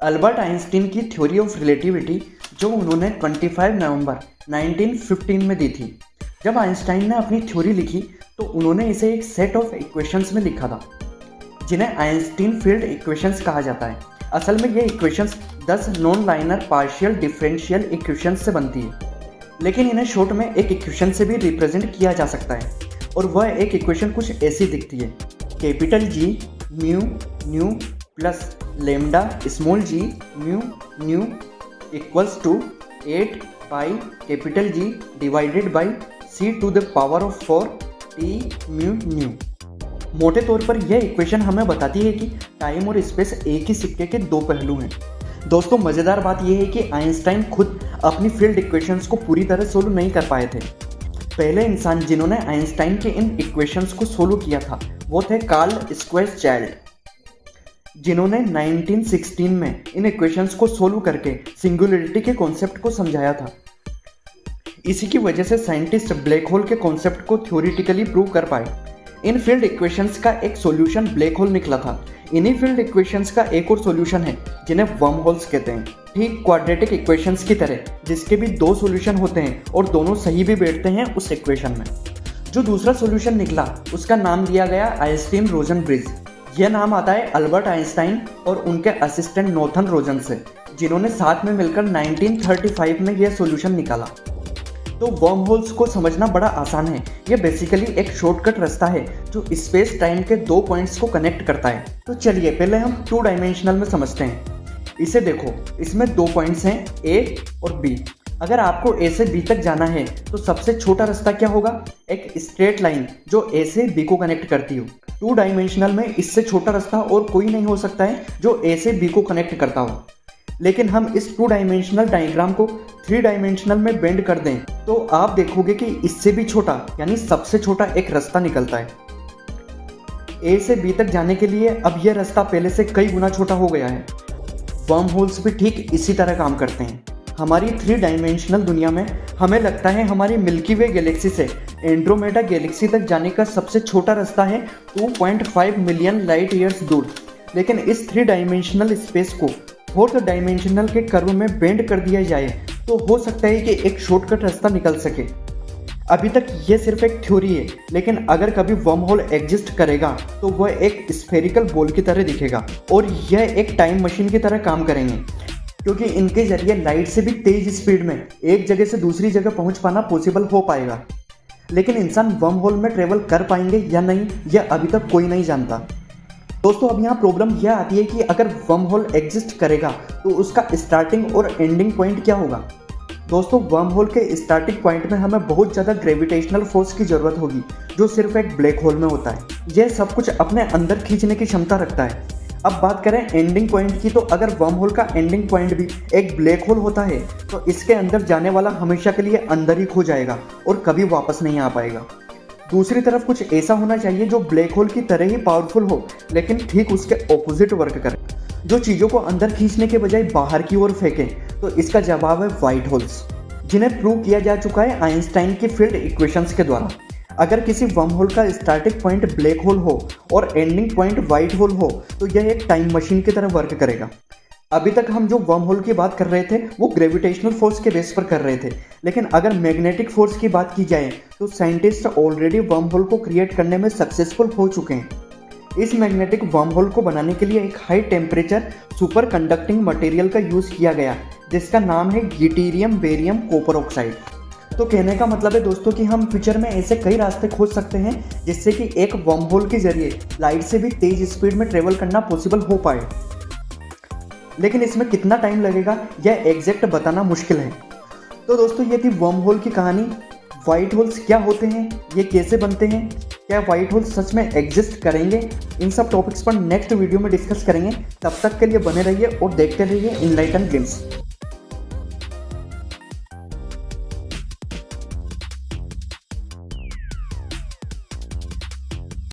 Albert Einstein की theory of relativity जो उन्होंने 25 नवंबर 1915 में दी थी। जब आइंस्टाइन ने अपनी थ्योरी लिखी तो उन्होंने इसे एक सेट ऑफ इक्वेशंस में लिखा था जिन्हें आइंस्टीन फील्ड इक्वेशंस कहा जाता है। असल में ये equations 10 non liner partial differential equations से बनती है, लेकिन इन्हें शॉर्ट में एक इक्वेशन से भी रिप्रेजेंट किया जा सकता है और वह एक इक्वेशन कुछ ऐसी दिखती है। Capital G mu nu plus lambda small G mu nu equals to 8 pi capital G divided by c to the power of 4 t mu nu. मोटे तौर पर यह इक्वेशन हमें बताती है कि टाइम और स्पेस एक ही सिक्के के दो पहलू हैं। दोस्तों, मज़ेदार बात यह है कि आइंस्टाइन खुद अपनी फील्ड इक्वेशंस को पूरी तरह सोल्व नहीं कर पाए थे। पहले इंसान जिन्होंने आइंस्टाइन के इन इक्वेशंस को सोल्व किया था वो थे कार्ल स्क्वेरचाइल्ड, जिन्होंने 1916 में इन इक्वेशंस को सोल्व करके सिंगुलरिटी के कॉन्सेप्ट को समझाया था। इसी की वजह से साइंटिस्ट ब्लैक होल के कॉन्सेप्ट को थ्योरेटिकली प्रूव कर पाए। इन फील्ड इक्वेशंस का एक सॉल्यूशन ब्लैक होल निकला था। इन्हीं फील्ड इक्वेशंस का एक और सॉल्यूशन है जिन्हें वर्म होल्स कहते हैं, ठीक क्वाड्रेटिक इक्वेशंस की तरह, जिसके भी दो सॉल्यूशन होते हैं और दोनों सही भी बैठते हैं उस इक्वेशन में। जो दूसरा सॉल्यूशन निकला उसका नाम दिया गया आइंस्टीन-रोजन ब्रिज। यह नाम आता है अल्बर्ट आइंस्टाइन और उनके असिस्टेंट नोथन रोजन से, जिन्होंने साथ में मिलकर 1935 में यह सॉल्यूशन निकाला। तो वर्म होल्स को समझना बड़ा आसान है। यह बेसिकली एक शॉर्टकट रास्ता है जो स्पेस टाइम के दो पॉइंट्स को कनेक्ट करता है। तो चलिए पहले हम 2 डायमेंशनल में समझते हैं। इसे देखो, इसमें 2 पॉइंट्स हैं A और B। अगर आपको A से B तक जाना है तो सबसे छोटा रास्ता क्या होगा? एक स्ट्रेट लाइन जो A से B को कनेक्ट करती हो। 2 डायमेंशनल में इससे छोटा रास्ता और कोई नहीं हो सकता है जो A से B को कनेक्ट करता हो। लेकिन हम इस 2 डायमेंशनल डायग्राम को 3 डायमेंशनल में बेंड कर दें तो आप देखोगे कि इससे भी छोटा यानी सबसे छोटा एक रास्ता निकलता है। A से B तक जाने के लिए अब यह रास्ता पहले से कई गुना छोटा हो गया है। वर्म होल्स भी ठीक इसी तरह काम करते हैं। हमारी 3 डायमेंशनल दुनिया में हमें लगता है हमारी मिल्की वे गैलेक्सी से एंड्रोमेडा गैलेक्सी तक जाने का सबसे छोटा रास्ता है 2.5 मिलियन लाइट ईयर्स दूर। लेकिन इस 3 डायमेंशनल स्पेस को 4th डायमेंशनल के कर्व में बेंड कर दिया जाए तो हो सकता है कि एक शॉर्टकट रास्ता निकल सके। अभी तक यह सिर्फ एक थ्योरी है, लेकिन अगर कभी वर्म होल एग्जिस्ट करेगा तो वह एक स्फेरिकल बॉल की तरह दिखेगा और यह एक टाइम मशीन की तरह काम करेंगे, क्योंकि इनके जरिए लाइट से भी तेज स्पीड में एक जगह से दूसरी जगह पहुंच पाना पॉसिबल हो पाएगा। लेकिन इंसान वर्म होल में ट्रेवल कर पाएंगे या नहीं, यह अभी तक कोई नहीं जानता। दोस्तों, अब यहाँ प्रॉब्लम यह आती है कि अगर वर्म होल एग्जिस्ट करेगा तो उसका स्टार्टिंग और एंडिंग पॉइंट क्या होगा? दोस्तों, वर्म होल के स्टार्टिंग पॉइंट में हमें बहुत ज़्यादा ग्रेविटेशनल फोर्स की ज़रूरत होगी जो सिर्फ एक ब्लैक होल में होता है। यह सब कुछ अपने अंदर खींचने की क्षमता रखता है। अब बात करें एंडिंग पॉइंट की, तो अगर वर्म होल का एंडिंग पॉइंट भी एक ब्लैक होल होता है तो इसके अंदर जाने वाला हमेशा के लिए अंदर ही खो जाएगा और कभी वापस नहीं आ पाएगा। दूसरी तरफ कुछ ऐसा होना चाहिए जो ब्लैक होल की तरह ही पावरफुल हो, लेकिन ठीक उसके ऑपोजिट वर्क करे, जो चीज़ों को अंदर खींचने के बजाय बाहर की ओर फेंके। तो इसका जवाब है व्हाइट होल्स, जिन्हें प्रूव किया जा चुका है आइंस्टाइन की फील्ड इक्वेशंस के द्वारा। अगर किसी वर्म होल का स्टार्टिंग पॉइंट ब्लैक होल हो और एंडिंग पॉइंट व्हाइट होल हो तो यह एक टाइम मशीन की तरह वर्क करेगा। अभी तक हम जो वर्म होल की बात कर रहे थे वो ग्रेविटेशनल फोर्स के बेस पर कर रहे थे, लेकिन अगर मैग्नेटिक फोर्स की बात की जाए तो साइंटिस्ट ऑलरेडी वर्म होल को क्रिएट करने में सक्सेसफुल हो चुके हैं। इस मैग्नेटिक वर्म होल को बनाने के लिए एक high temperature super conducting material का यूज़ किया गया, जिसका नाम है ड्यूटेरियम बेरियम कॉपर ऑक्साइड। तो कहने का मतलब है दोस्तों कि हम फ्यूचर में ऐसे कई रास्ते खोज सकते हैं जिससे कि एक वर्म होल के जरिए लाइट से भी तेज स्पीड में ट्रेवल करना पॉसिबल हो पाए। लेकिन इसमें कितना टाइम लगेगा यह एग्जैक्ट बताना मुश्किल है। तो दोस्तों, ये थी वर्म होल की कहानी। व्हाइट होल्स क्या होते हैं, ये कैसे बनते हैं, क्या व्हाइट होल्स सच में एग्जिस्ट करेंगे, इन सब टॉपिक्स पर नेक्स्ट वीडियो में डिस्कस करेंगे। तब तक के लिए बने रहिए और देखते रहिए इनलाइटन ग्लिम्स।